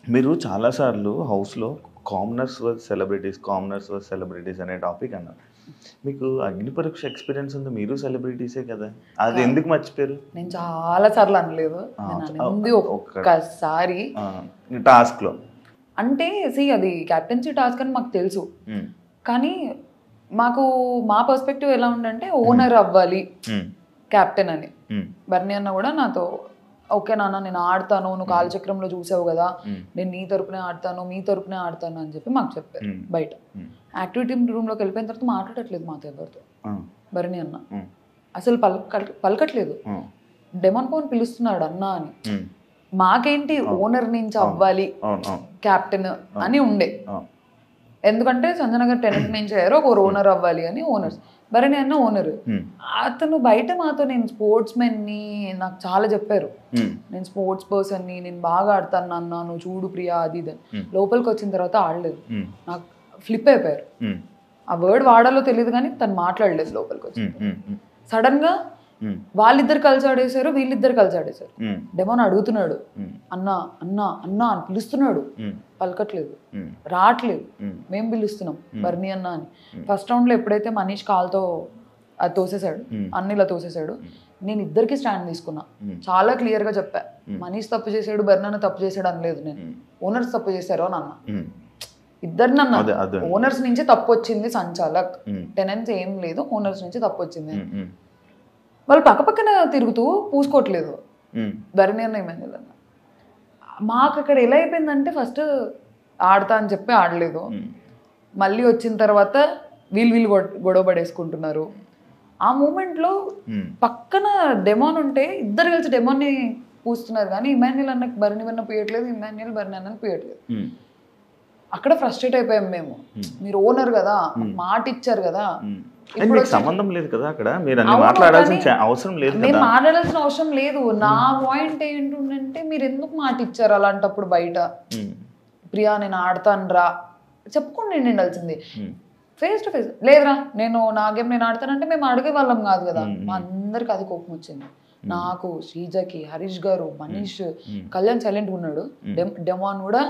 మీరు చాలాసార్లు హౌస్లో కామనర్స్ వర్సెస్ సెలబ్రిటీస్ అనే టాపిక్ అన్నారు. మీకు అగ్ని పరీక్ష ఎక్స్పీరియన్స్ ఉంది, మీరు సెలబ్రిటీసే కదా, అది ఎందుకు మర్చిపోయారు? నేను చాలా సార్లు అనలేదు, నేను అనింది ఒక్కసారి టాస్క్లో. అంటే అది క్యాప్టెన్సీ టాస్క్ అని మాకు తెలుసు, కానీ మాకు మా పర్స్పెక్టివ్ ఎలా ఉందంటే ఓనర్ అవ్వాలి క్యాప్టెన్ అని. బర్నీ అన్న కూడా నాతో ఓకే నాన్న నేను ఆడతాను, నువ్వు కాలచక్రంలో చూసావు కదా, నేను నీ తరపునే ఆడతాను, మీ తరపునే ఆడతాను అని చెప్పి మాకు చెప్పారు. బయట యాక్టివిటీ రూమ్లోకి వెళ్ళిపోయిన తర్వాత మాట్లాడట్లేదు మాతో ఎవరితో బర్నీ అన్న, అసలు పలకట్లేదు. డెమాన్ పవన్ పిలుస్తున్నాడు అన్న అని. మాకేంటి ఓనర్ నుంచి అవ్వాలి క్యాప్టెన్ అని ఉండే, ఎందుకంటే సంజనగర్ టెనెంట్ నుంచి అయ్యారు, ఒక ఓనర్ అవ్వాలి అని. ఓనర్స్ బర్నీ అన్న ఓనర్. అతను బయట మాతో నేను స్పోర్ట్స్ మెన్ని నాకు చాలా చెప్పారు, నేను స్పోర్ట్స్ పర్సన్ని, నేను బాగా ఆడతాను అన్న, నువ్వు చూడు ప్రియా అది ఇది. లోపలికి వచ్చిన తర్వాత ఆడలేదు, నాకు ఫ్లిప్ అయిపోయారు. ఆ వర్డ్ వాడాలో తెలియదు కానీ తను మాట్లాడలేదు లోపలికి వచ్చి. సడన్ గా వాళ్ళిద్దరు కలిసి ఆడేశారు, వీళ్ళిద్దరు కలిసి ఆడేశారు. డెమోన్ అడుగుతున్నాడు అన్న అన్న అన్న అని పిలుస్తున్నాడు, పలకట్లేదు, రావట్లేదు. మేము పిలుస్తున్నాం బర్నీ అన్న అని. ఫస్ట్ రౌండ్ లో ఎప్పుడైతే మనీష్ కాల్తో అది తోసేశాడు, అన్నిలా తోసేశాడు, నేను ఇద్దరికి స్టాండ్ తీసుకున్నా. చాలా క్లియర్ గా చెప్పా, మనీష్ తప్పు చేశాడు, బర్నీ అన్న తప్పు చేశాడు అనలేదు నేను. ఓనర్స్ తప్పు చేశారు అని అన్నా. ఇద్దరిని అన్నా, ఓనర్స్ నుంచి తప్పు వచ్చింది, సంచాలక్ టెనెంట్స్ ఏం లేదు, ఓనర్స్ నుంచి తప్పు వచ్చింది. వాళ్ళు పక్కపక్కన తిరుగుతూ పూసుకోవట్లేదు బర్నీ అన్న ఇమాన్యుల్ అన్న. మాకు అక్కడ ఎలా అయిపోయిందంటే ఫస్ట్ ఆడతా అని చెప్పి ఆడలేదు, మళ్ళీ వచ్చిన తర్వాత వీళ్ళు గొడవ పడేసుకుంటున్నారు. ఆ మూమెంట్లో పక్కన డెమాన్ ఉంటే ఇద్దరు కలిసి డెమాన్ని పూస్తున్నారు, కానీ ఇమాన్యుల్ అన్నకి బర్నీ అన్న పూయట్లేదు, ఇమాన్యుల్ బర్నీ అన్నకి పూయట్లేదు. అక్కడ ఫ్రస్ట్రేట్ అయిపోయాం మేము. మీరు ఓనర్ కదా, మాట ఇచ్చారు కదా, సంబంధం లేదు కదా అక్కడ, మీరు మాట్లాడాల్సిన అవసరం లేదు, మేము మాట్లాడాల్సిన అవసరం లేదు. నా పాయింట్ ఏంటంటే మీరు ఎందుకు మాట ఇచ్చారు అలాంటప్పుడు బయట? ప్రియా నేను ఆడతాను రా చెప్పుకోండి ఉండాల్సింది. ఫేస్ టు ఫేస్ లేదురా నేను నా గేమ్ నేను ఆడతానంటే మేము అడిగే వాళ్ళం కాదు కదా. మా అందరికి అది కోపం వచ్చింది, నాకు, శ్రీజకి, హరీష్ గారు, మనీష్, కళ్యాణ్ సైలెంట్గా ఉన్నాడు. డెమాన్ కూడా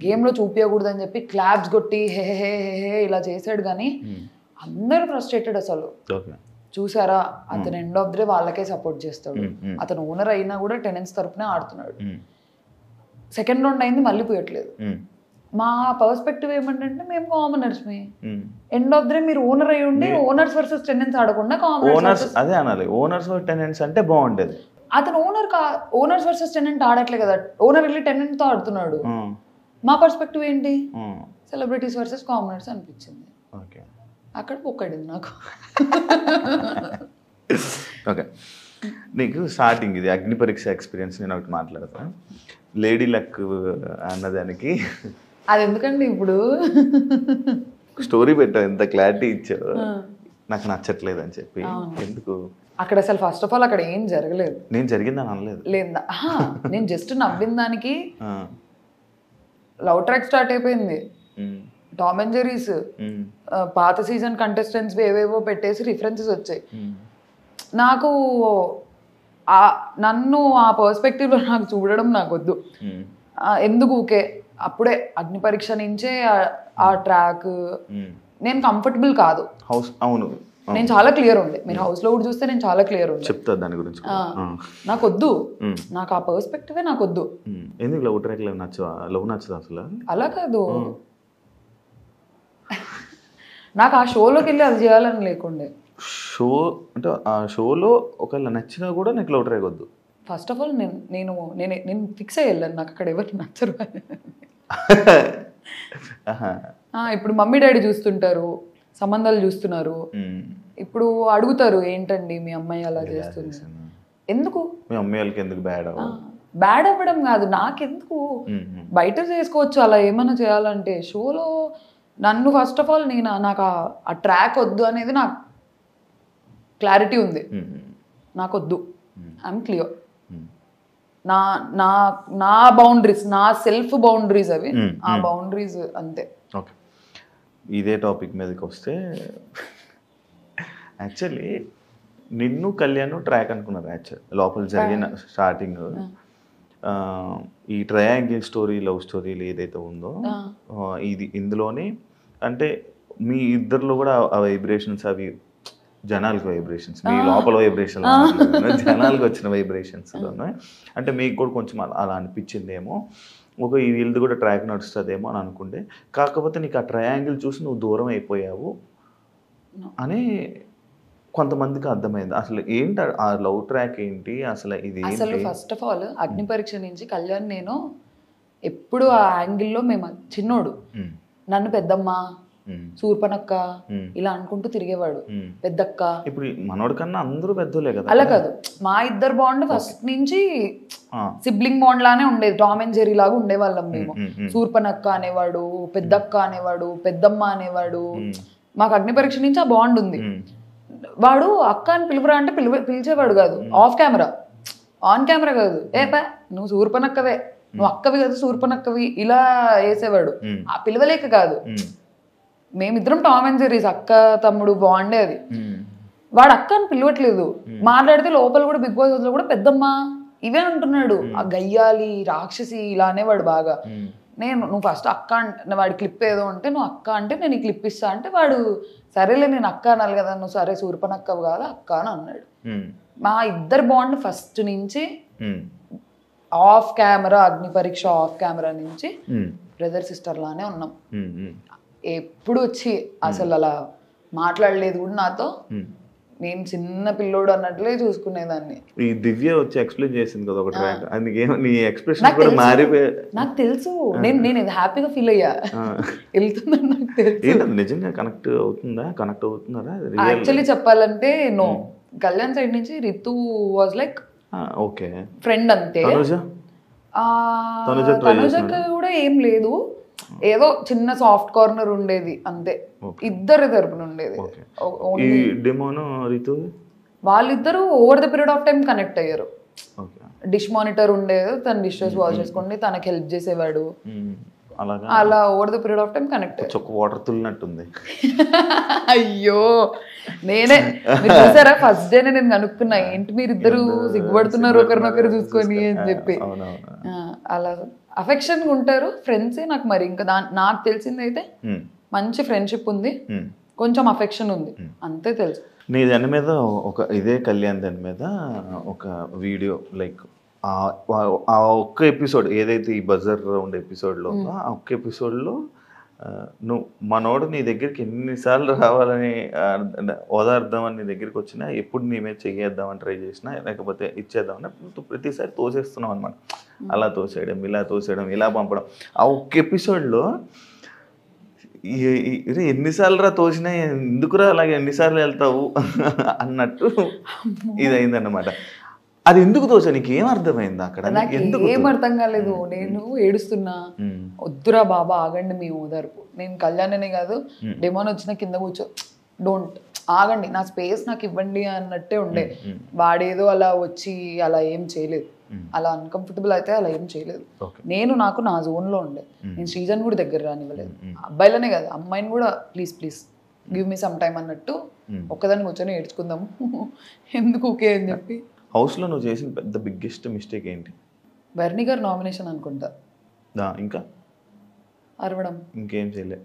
గేమ్లో చూపించకూడదు అని చెప్పి క్లాప్స్ కొట్టి హే హే హే ఇలా చేశాడు, కానీ అందరూ ఫ్రస్ట్రేటెడ్. అసలు చూసారా, అతను ఎండ్ ఆఫ్ ది డే వాళ్ళకే సపోర్ట్ చేస్తాడు, అతను ఓనర్ అయినా కూడా టెనెంట్స్ తరపునే ఆడుతున్నాడు. సెకండ్ రౌండ్ అయింది, మళ్ళీ పోయట్లేదు. మా పర్స్పెక్టివ్ ఏమంటే మేము commoners, end of the day మీరు ఓనర్ అయి ఉండి ఓనర్స్ వర్సెస్ టెనెంట్స్ ఆడకుండా కామనర్స్ అదే అనాలి. ఓనర్స్ టెనెంట్స్ అంటే బాగుండేది. అతను ఓనర్స్ వర్సెస్ టెనెంట్ ఆడట్లే కదా, ఓనర్ వెళ్ళి టెనెంట్ తో ఆడుతున్నాడు. మా పర్స్పెక్టివ్ ఏంటి, సెలబ్రిటీస్ వర్సెస్ కామనర్స్ అనిపించింది. అక్కడ ఒక్కడింది నాకు. ఓకే, నీకు స్టార్టింగ్ ఇది అగ్ని పరీక్ష ఎక్స్పీరియన్స్ నేను ఒకటి మాట్లాడతా. లేడీ లక్ అన్నదానికి అది ఎందుకండి ఇప్పుడు స్టోరీ పెట్టావు, ఎంత క్లారిటీ ఇచ్చావు, నాకు నచ్చట్లేదు అని చెప్పి. ఎందుకు అక్కడ అసలు ఫస్ట్ ఆఫ్ ఆల్ అక్కడ ఏం జరగలేదు. నేను జరిగిందని అనలేదు, లేదా నేను జస్ట్ నవ్విన దానికి లవ్ ట్రాక్ స్టార్ట్ అయిపోయింది. టామ్ అండ్ జెర్రీస్ పాత సీజన్ కంటెస్టెంట్స్ ఏవేవో పెట్టేసి రిఫరెన్సెస్ వచ్చాయి. నాకు నన్ను ఆ పర్స్పెక్టివ్లో నాకు చూడడం నాకు వద్దు. ఎందుకు ఊకే అప్పుడే అగ్ని పరీక్ష నుంచే ఆ ట్రాక్ నేను కంఫర్టబుల్ కాదు. హౌస్ అవును, నేను చాలా క్లియర్ ఉండే, మీరు హౌస్ లో కూడా చూస్తే నేను చాలా క్లియర్ ఉండే. చెప్తా దాని గురించి. నాకు వద్దు, నాకు ఆ పర్స్పెక్టివే నాకు వద్దు. ఎందుకు లవ్ ట్రాక్ లవ్ నచ్చదు అసలు? అలా కాదు, నాకు ఆ షోలోకి వెళ్ళి అది చేయాలని లేకుండే. షో అంటే ఆ షోలో ఒకవేళ నచ్చినా కూడా నీకు లవ్ ట్రాక్ వద్దు. ఫస్ట్ ఆఫ్ ఆల్ నేను ఫిక్స్ అయ్యి వెళ్ళాను, నాకు అక్కడ ఎవరికి నచ్చరు. ఇప్పుడు మమ్మీ డాడీ చూస్తుంటారు, సంబంధాలు చూస్తున్నారు, ఇప్పుడు అడుగుతారు ఏంటండి మీ అమ్మాయి అలా చేస్తుంది, ఎందుకు మీ అమ్మాయిలకి ఎందుకు బ్యాడ్ అవ్వడం కాదు, నాకెందుకు బయట చేసుకోవచ్చు అలా ఏమైనా చేయాలంటే. షోలో నన్ను ఫస్ట్ ఆఫ్ ఆల్ నాకు ఆ ట్రాక్ వద్దు అనేది నాకు క్లారిటీ ఉంది, నాకు వద్దు, ఐఎమ్ క్లియర్. నా నా నా బౌండరీస్, నా సెల్ఫ్ బౌండరీస్ అవి, ఆ బౌండరీస్ అంతే. ఓకే, ఇదే టాపిక్ మీదకి వస్తే యాక్చువల్లీ నిన్ను కళ్యాణ్ ట్రాక్ అనుకున్నారు. యాక్చువల్ లోపల జరిగిన స్టార్టింగ్ ఈ ట్రయాంగిల్ స్టోరీ లవ్ స్టోరీలు ఏదైతే ఉందో ఇందులోనే అంటే మీ ఇద్దరిలో కూడా ఆ వైబ్రేషన్స్ అవి జనాలకు వైబ్రేషన్స్ మీ లోపల వైబ్రేషన్ జనాలకు వచ్చిన వైబ్రేషన్స్ అంటే మీకు కూడా కొంచెం అలా అనిపించిందేమో వీళ్ళది కూడా ట్రాక్ నడుస్తుందేమో అని అనుకుంటే కాకపోతే నీకు ఆ ట్రయాంగిల్ చూసి నువ్వు దూరం అయిపోయావు అని కొంతమందికి అర్థమైంది. అసలు ఏంటి ఆ లవ్ ట్రాక్ ఏంటి అసలు ఇది? అసలు ఫస్ట్ ఆఫ్ ఆల్ అగ్ని పరీక్ష నుంచి కళ్యాణ్ నేను ఎప్పుడు ఆ యాంగిల్లో మేము చిన్నోడు నన్ను పెద్దమ్మ సూర్పనక్క ఇలా అనుకుంటూ తిరిగేవాడు. పెద్దక్క ఇప్పుడు మనోడి కన్నా అందరూ పెద్దోలే కదా. అలా కాదు, మా ఇద్దరు బాండ్ ఫస్ట్ నుంచి సిబ్లింగ్ బాండ్ లానే ఉండేది. టామ్ అండ్ జెర్రీ లాగా ఉండేవాళ్ళం మేము. సూర్పనక్క అనేవాడు, పెద్దక్క అనేవాడు, పెద్దమ్మ అనేవాడు. మాకు అగ్ని పరీక్ష నుంచి ఆ బాండ్ ఉంది. వాడు అక్క అని పిలుపురా అంటే పిలిచేవాడు కాదు, ఆఫ్ కెమెరా. ఆన్ కెమెరా కాదు, నువ్వు సూర్పనక్కవే, నువ్వు అక్కవి కదా సూర్పనక్కవి ఇలా వేసేవాడు. ఆ పిలవలేక కాదు, మేమిద్దరం టామ్ అండ్ జెర్రీస్, అక్క తమ్ముడు బాండే అది. వాడు అక్క అని పిలవట్లేదు, మాట్లాడితే లోపల కూడా బిగ్ బాస్ లో కూడా పెద్దమ్మ ఇవే అంటున్నాడు. ఆ గయ్యాలి రాక్షసి ఇలా అనేవాడు బాగా. నువ్వు ఫస్ట్ అక్క అంటే వాడి క్లిప్ ఏదో ఉంటే నువ్వు అక్క అంటే నేను ఈ క్లిప్ ఇస్తా అంటే వాడు సరేలే నేను అక్క అనాలి కదా, నువ్వు సరే సూర్పనక్కవు కాదు అక్క అని అన్నాడు. మా ఇద్దరు బాండ్ ఫస్ట్ నుంచి ఆఫ్ కెమెరా, అగ్ని పరీక్ష ఆఫ్ కెమెరా నుంచి బ్రదర్ సిస్టర్ లానే ఉన్నాం. ఎప్పుడు వచ్చి అసలు అలా మాట్లాడలేదు కూడా నాతో. నేను చిన్న పిల్లోడు అన్నట్లే చూసుకునేదాన్ని. ఈ దివ్య వచ్చి ఎక్స్ప్లెయిన్ చేసింది కదా ఒక ట్రాక్, అందుకేమో నీ ఎక్స్ప్రెషన్ కూడా మారిపోయి నాకు తెలుసు. నేను హ్యాపీగా ఫీల్ అయ్యా వెళ్తుందని నాకు తెలుసు. నిజంగా కనెక్ట్ అవుతున్నారా? యాక్చువల్లీ చెప్పాలంటే నో, కళ్యాణ్ సైడ్ నుంచి Ritu was like okay friend అంతే. తనుజకి కూడా ఏం లేదు, ఏదో చిన్న సాఫ్ట్ కార్నర్ ఉండేది అంతే. ఇద్దరు తరపున ఉండేది. వాళ్ళిద్దరూ over the period of time connect అయ్యారు. డిష్ మానిటర్ ఉండేది, తన డిషెస్ వాష్ చేసుకోండి, తనకి హెల్ప్ చేసేవాడు. అలా over the period of time connect. Water తుల్లినట్టుంది. అయ్యో నేనే మీరు చూసారా ఫస్ట్ డే నేను కనుక్కున్నా, ఏంటి మీరు ఇద్దరు సిగ్గుపడుతున్నారు ఒకరినొకరు చూసుకొని అని చెప్పి. అలా అఫెక్షన్ ఉంటారు ఫ్రెండ్సే. నాకు మరి ఇంకా నాకు తెలిసింది అయితే మంచి ఫ్రెండ్షిప్ ఉంది, కొంచెం అఫెక్షన్ ఉంది అంతే తెలుసు. నీ దాని మీద ఇదే కళ్యాణ్ దాని మీద ఒక వీడియో లైక్ ఆ ఒక్క ఎపిసోడ్ ఏదైతే ఈ బజర్ రౌండ్ ఎపిసోడ్లో ఆ ఒక్క ఎపిసోడ్లో నువ్వు మనోడు నీ దగ్గరికి ఎన్నిసార్లు రావాలని ఓదార్దామని నీ దగ్గరికి వచ్చినా, ఎప్పుడు నీ మీద చెయ్యేద్దామని ట్రై చేసినా, లేకపోతే ఇచ్చేద్దామని నువ్వు ప్రతిసారి తోసేస్తున్నావు అనమాట. అలా తోసేయడం, ఇలా తోసేయడం, ఇలా పంపడం. ఆ ఒక్క ఎపిసోడ్లో ఎన్నిసార్లు రా తోసినా ఎందుకురా అలాగే ఎన్నిసార్లు వెళ్తావు అన్నట్టు ఇది అయిందన్నమాట. అది ఎందుకు తోసా? నీకు ఏం అర్థమైంది అక్కడ? ఏం అర్థం కాలేదు. నేను ఏడుస్తున్నా, వద్దురా బాబా ఆగండి మీ ఓదార్పు. నేను కళ్యాణ్ అనే కాదు, డెమోన్ వచ్చిన కింద కూర్చో, డోంట్ ఆగండి, నా స్పేస్ నాకు ఇవ్వండి అన్నట్టే ఉండే. వాడేదో అలా వచ్చి అలా ఏం చేయలేదు, అలా అన్కంఫర్టబుల్ అయితే అలా ఏం చేయలేదు. నాకు నా జోన్లో ఉండే. నేను శ్రీజన్ కూడా దగ్గర రానివ్వలేదు, అబ్బాయిలనే కాదు అమ్మాయిని కూడా please give me some time అన్నట్టు ఒక్కదాన్ని కూర్చొని ఏడ్చుకుందాము ఎందుకు ఓకే అని చెప్పి. హౌస్లో నువ్వు చేసిన పెద్ద బిగ్గెస్ట్ మిస్టేక్ ఏంటి? బర్నీ గారు నామినేషన్ అనుకుంటా. ఇంకా అరవడం, ఇంకేం చేయలే.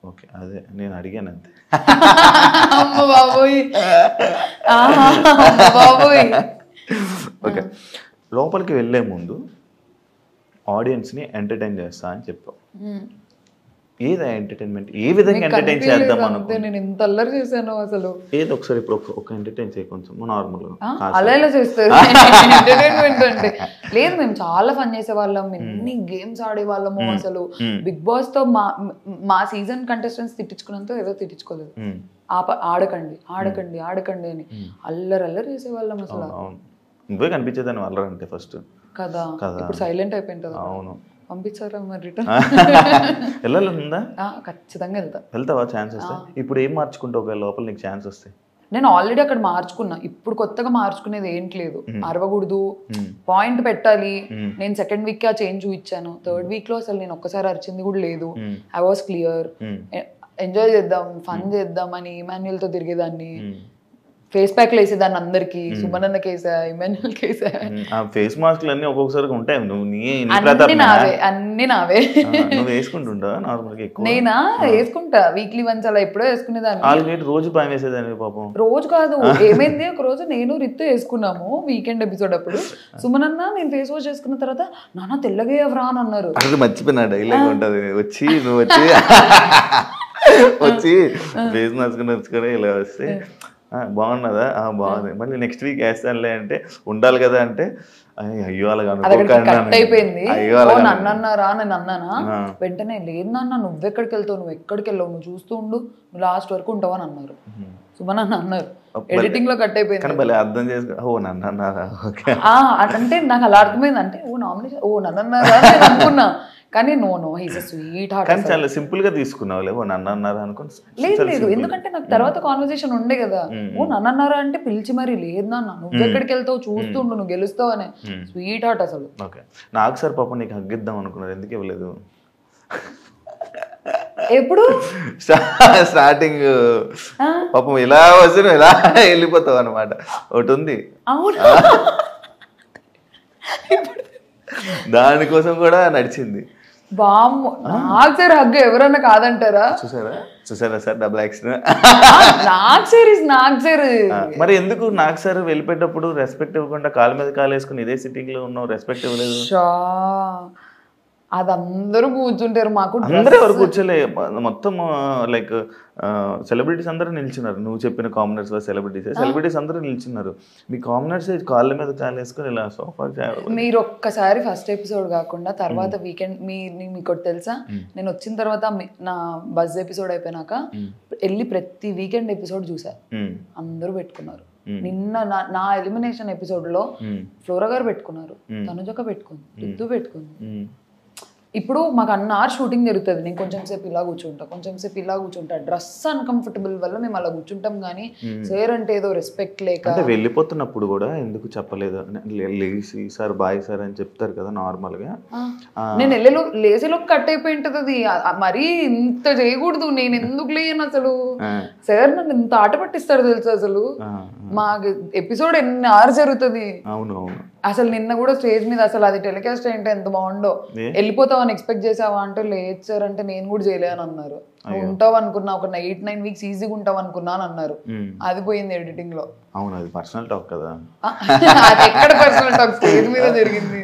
ఓకే, అదే నేను అడిగాను అంతే. ఓకే, లోపలికి వెళ్ళే ముందు ఆడియన్స్ని ఎంటర్టైన్ చేస్తా అని చెప్పావు. ఏదా ఎంటర్టైన్మెంట్? ఏ విధంగా ఎంటర్టైన్ చేద్దాం అనుకుంటే నేను ఇంత అల్లరి చేశాను అసలు. ఏదో ఒకసారి ఇప్పుడు ఒక ఎంటర్టైన్ చేయ కొంచెం నార్మల్గా. అలా ఎలా చేస్తారు ఎంటర్టైన్మెంట్ అంటే? లేదు, మేము చాలా ఫన్ చేసేవాళ్ళం, ఎన్ని గేమ్స్ ఆడేవాళ్ళము అసలు. బిగ్ బాస్ తో మా సీజన్ కంటెస్టెంట్స్ తిట్టించుకున్నంత ఏదో తిట్టించుకోలేదు. ఆడకండి ఆడకండి ఆడకండి అని అల్లరి చేసేవాళ్ళం అసలు. నువ్వే కనిపించేదాన్ని అల్లరి అంటే ఫస్ట్ కదా. ఇప్పుడు సైలెంట్ అయిపోయింది. అవును, పంపించారా మరి రిటర్న్? వెళ్ళాలందా? ఖచ్చితంగా వెళ్తావా ఛాన్స్ వస్తే? ఇప్పుడు ఏం మార్చుకుంటావు లోపల నీకు ఛాన్స్ వస్తే? నేను ఆల్రెడీ అక్కడ మార్చుకున్నా, ఇప్పుడు కొత్తగా మార్చుకునేది ఏంటి లేదు. అరవకూడదు, పాయింట్ పెట్టాలి. నేను సెకండ్ వీక్ ఆ చేంజ్ చూపించాను. థర్డ్ వీక్ లో అసలు నేను ఒక్కసారి అరిచింది కూడా లేదు. I was clear. ఎంజాయ్ చేద్దాం, ఫన్ చేద్దాం అని ఇమాన్యుయల్ తో తిరిగేదాన్ని. ఫేస్ ప్యాక్లు వేసేదాన్ని అందరికి, సుమనన్న కేసా, ఇమాన్యుల్ కేసా, ఆ ఫేస్ మాస్క్లు అన్ని ఒక్కొక్కసారి ఉంటాయి. నువ్వు అన్ని నావే. నువ్వు వేసుకుంటుంటా నార్మల్గా ఎక్కువ? నేనా వేసుకుంటా, వీక్లీ వన్స్ అలా ఎప్పుడో వేసుకునేదాన్ని. ఆల్రెడీ రోజు భయం వేసేదాన్ని పాపం. రోజు కాదు, ఏమైంది ఒక రోజు నేను రిత్తు వేసుకున్నాము వీకెండ్ ఎపిసోడ్ అప్పుడు. సుమనన్న నేను ఫేస్ వాష్ చేసుకున్న తర్వాత నాన్న తెల్లగా ఎవరా అని అన్నారు. అది మర్చిపోయినా డైలాగ్ ఉంటది, నువ్వు వచ్చి ఫేస్ మాస్క్ నచ్చుకొని ఇలా వస్తే బాగున్నదా, బాగుంది, మళ్ళీ నెక్స్ట్ వీక్ వేస్తానులే అంటే ఉండాలి కదా అంటే అయ్యో అలాగా కట్ అయిపోయింది. నన్ను అన్నారా నేను అన్నానా, వెంటనే లేదు నాన్న నువ్వెక్కడికి వెళ్తావు, నువ్వు ఎక్కడికి వెళ్ళావు, నువ్వు చూస్తూ ఉండు, నువ్వు లాస్ట్ వరకు ఉంటావు అని అన్నారు. సుమన్ అన్నారు, ఎడిటింగ్ లో కట్ అయిపోయింది. అర్థం చేసుకో, ఓ నన్ను అన్నారా అంటే నాకు అలా అర్థమైంది. అంటే ఓ నామినేషన్, ఓ నన్ను అన్నారా నేను అనుకున్నా, కానీ no he's a sweetheart. కానీ చాలా సింపుల్ గా తీసుకున్నావు, ఓ నన్ను అన్నారా అనుకుని. లేదు ఎందుకంటే నాకు తర్వాత కాన్వర్సేషన్ ఉండే కదా, ఓ నన్ను అన్నారా అంటే పిలిచి మరి లేదు నాన్న నువ్వు ఎక్కడికి వెళ్తావు చూస్తుండు, నువ్వు గెలుస్తావు అనే స్వీట్ హార్ట్ అసలు. ఓకే, నాకు సార్ పాపం నీకు హగ్గిద్దాం అనుకున్నారు, ఎందుకు ఇవ్వలేదు? ఎప్పుడు స్టార్టింగ్ పాపం ఇలా వచ్చి ఇలా వెళ్ళిపోతావు అనమాట, ఒకటి ఉంది. అవును, దానికోసం కూడా నడిచింది. బామ్మ నాకు సార్ హగ్గు ఎవరన్నా కాదంటారా? చూసారా సార్ డబుల్ యాక్షన్. నాకు సార్ మరి ఎందుకు నాకు సార్ వెళ్ళిపోయేటప్పుడు రెస్పెక్ట్ ఇవ్వకుండా కాలు మీద కాలు వేసుకుని ఇదే సిట్టింగ్ లో ఉన్నావు, రెస్పెక్ట్ ఇవ్వలేదు? అది అందరూ కూర్చుంటారు, మాకు అందరూ ఎవరు కూర్చోలే, మొత్తం లైక్ సెలబ్రిటీస్ అందరూ నిల్చున్నారు. నువ్వు చెప్పిన కామనర్స్ సెలబ్రిటీస్ అందరూ నిల్చున్నారు. మీ కామనర్స్ కాళ్ళ మీద కాలు వేసుకుని ఇలా సోఫా. మీరు ఒక్కసారి ఫస్ట్ ఎపిసోడ్ కాకుండా తర్వాత వీకెండ్ మీకు తెలుసా, నేను వచ్చిన తర్వాత నా బజ్ ఎపిసోడ్ అయిపోయినాక వెళ్ళి ప్రతి వీకెండ్ ఎపిసోడ్ చూసా, అందరూ పెట్టుకున్నారు. నిన్న నా ఎలిమినేషన్ ఎపిసోడ్ లో ఫ్లోరా గారు పెట్టుకున్నారు, తనుజక పెట్టుకుంది, రితు పెట్టుకుంది. ఇప్పుడు మాకు అన్నారు షూటింగ్ జరుగుతుంది, నేను కొంచెం సేపు ఇలా కూర్చుంటా, కొంచెం సేపు ఇలా కూర్చుంటా. డ్రెస్ అన్కంఫర్టబుల్ వల్ల మేము అలా కూర్చుంటాం, కానీ సార్ అంటే ఏదో రెస్పెక్ట్ లేక. అంటే వెళ్ళిపోతున్నప్పుడు కూడా ఎందుకు చెప్పలేదు, లేసి సార్ బాయ్ సార్ అని చెప్తారు కదా నార్మల్ గా. నేను లేసేలోకి కట్ అయిపోయి ఉంటుంది అది, మరీ ఇంత చేయకూడదు. నేను ఎందుకు లేను అసలు, సార్ నన్ను ఇంత ఆట పట్టిస్తారు తెలుసు అసలు. మాకు ఎపిసోడ్ ఎన్ని అవర్స్ జరుగుతుంది. అవును అవును, అసలు నిన్న కూడా స్టేజ్ మీద అసలు అది టెలికాస్ట్ ఏంటో ఎంత బాగుండో, వెళ్ళిపోతావు అని ఎక్స్పెక్ట్ చేసావా అంటే లేదు సార్ అంటే నేను కూడా చేయలే అని అన్నారు. ఉంటావు అనుకున్నా, ఒక 8-9 వీక్స్ ఈజీగా ఉంటావు అనుకున్నా అని అన్నారు. అది పోయింది ఎడిటింగ్ లో. అవును, అది పర్సనల్ టాక్ కదా. అది ఎక్కడ పర్సనల్ టాక్, స్టేజ్ మీద జరిగింది.